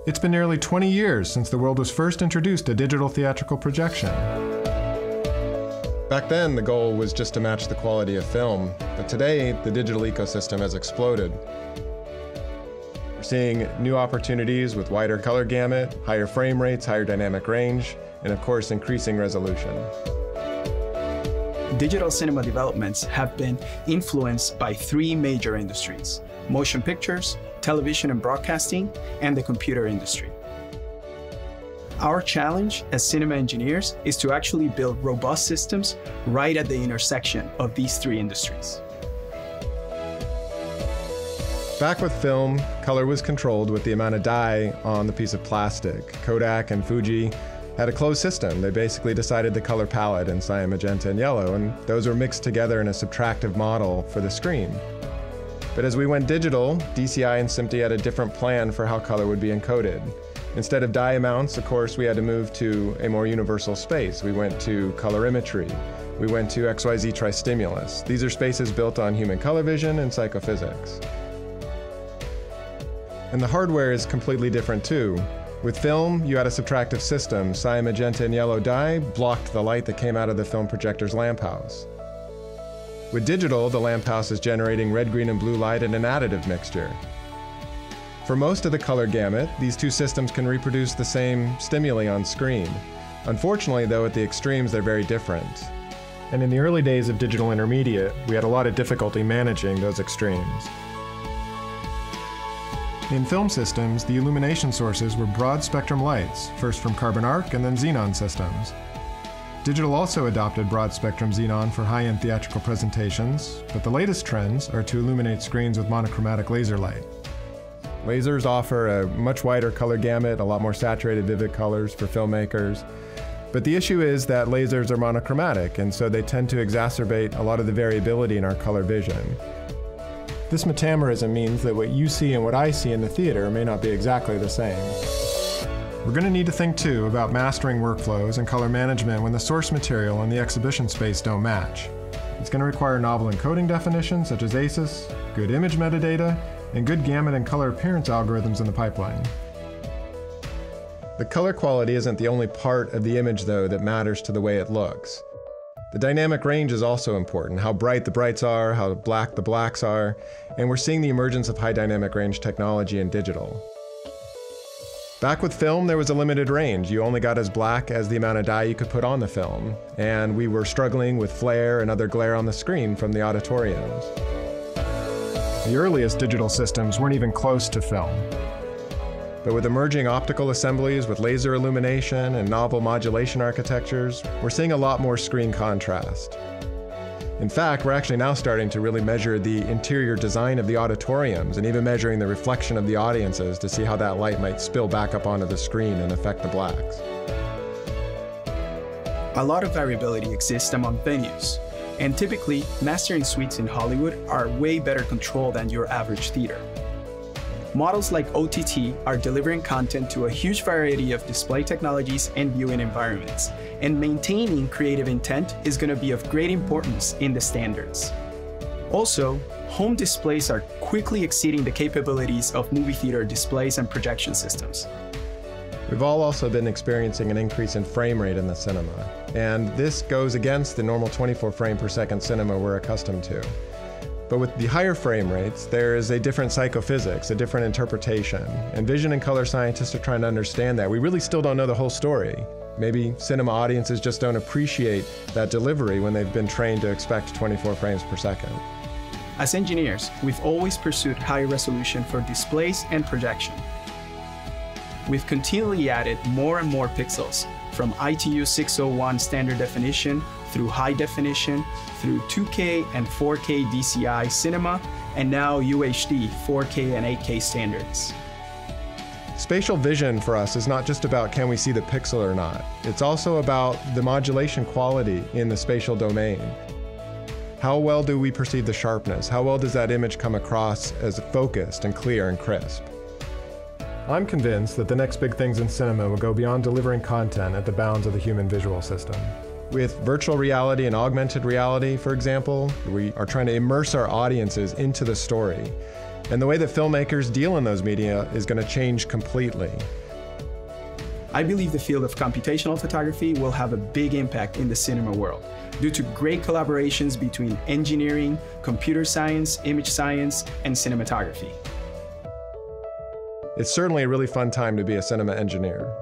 It's been nearly 20 years since the world was first introduced to digital theatrical projection. Back then, the goal was just to match the quality of film, but today, the digital ecosystem has exploded. We're seeing new opportunities with wider color gamut, higher frame rates, higher dynamic range, and of course, increasing resolution. Digital cinema developments have been influenced by three major industries: motion pictures, television and broadcasting, and the computer industry. Our challenge as cinema engineers is to actually build robust systems right at the intersection of these three industries. Back with film, color was controlled with the amount of dye on the piece of plastic. Kodak and Fuji had a closed system. They basically decided the color palette in cyan, magenta, and yellow, and those were mixed together in a subtractive model for the screen. But as we went digital, DCI and SMPTE had a different plan for how color would be encoded. Instead of dye amounts, of course, we had to move to a more universal space. We went to colorimetry. We went to XYZ tristimulus. These are spaces built on human color vision and psychophysics. And the hardware is completely different too. With film, you had a subtractive system. Cyan, magenta, and yellow dye blocked the light that came out of the film projector's lamp house. With digital, the lamp house is generating red, green, and blue light in an additive mixture. For most of the color gamut, these two systems can reproduce the same stimuli on screen. Unfortunately, though, at the extremes, they're very different. And in the early days of digital intermediate, we had a lot of difficulty managing those extremes. In film systems, the illumination sources were broad spectrum lights, first from carbon arc and then xenon systems. Digital also adopted broad spectrum xenon for high-end theatrical presentations, but the latest trends are to illuminate screens with monochromatic laser light. Lasers offer a much wider color gamut, a lot more saturated, vivid colors for filmmakers. But the issue is that lasers are monochromatic, and so they tend to exacerbate a lot of the variability in our color vision. This metamerism means that what you see and what I see in the theater may not be exactly the same. We're going to need to think too about mastering workflows and color management when the source material and the exhibition space don't match. It's going to require novel encoding definitions such as ACES, good image metadata, and good gamut and color appearance algorithms in the pipeline. The color quality isn't the only part of the image, though, that matters to the way it looks. The dynamic range is also important, how bright the brights are, how black the blacks are, and we're seeing the emergence of high dynamic range technology in digital. Back with film, there was a limited range. You only got as black as the amount of dye you could put on the film, and we were struggling with flare and other glare on the screen from the auditoriums. The earliest digital systems weren't even close to film. But with emerging optical assemblies with laser illumination and novel modulation architectures, we're seeing a lot more screen contrast. In fact, we're actually now starting to really measure the interior design of the auditoriums and even measuring the reflection of the audiences to see how that light might spill back up onto the screen and affect the blacks. A lot of variability exists among venues, and typically, mastering suites in Hollywood are way better controlled than your average theater. Models like OTT are delivering content to a huge variety of display technologies and viewing environments, and maintaining creative intent is going to be of great importance in the standards. Also, home displays are quickly exceeding the capabilities of movie theater displays and projection systems. We've all also been experiencing an increase in frame rate in the cinema, and this goes against the normal 24 frame per second cinema we're accustomed to. But with the higher frame rates, there is a different psychophysics, a different interpretation, and vision and color scientists are trying to understand that. We really still don't know the whole story. Maybe cinema audiences just don't appreciate that delivery when they've been trained to expect 24 frames per second. As engineers, we've always pursued high resolution for displays and projection. We've continually added more and more pixels, from ITU 601 standard definition through high definition, through 2K and 4K DCI cinema, and now UHD 4K and 8K standards. Spatial vision for us is not just about can we see the pixel or not. It's also about the modulation quality in the spatial domain. How well do we perceive the sharpness? How well does that image come across as focused and clear and crisp? I'm convinced that the next big things in cinema will go beyond delivering content at the bounds of the human visual system. With virtual reality and augmented reality, for example, we are trying to immerse our audiences into the story. And the way that filmmakers deal in those media is going to change completely. I believe the field of computational photography will have a big impact in the cinema world due to great collaborations between engineering, computer science, image science, and cinematography. It's certainly a really fun time to be a cinema engineer.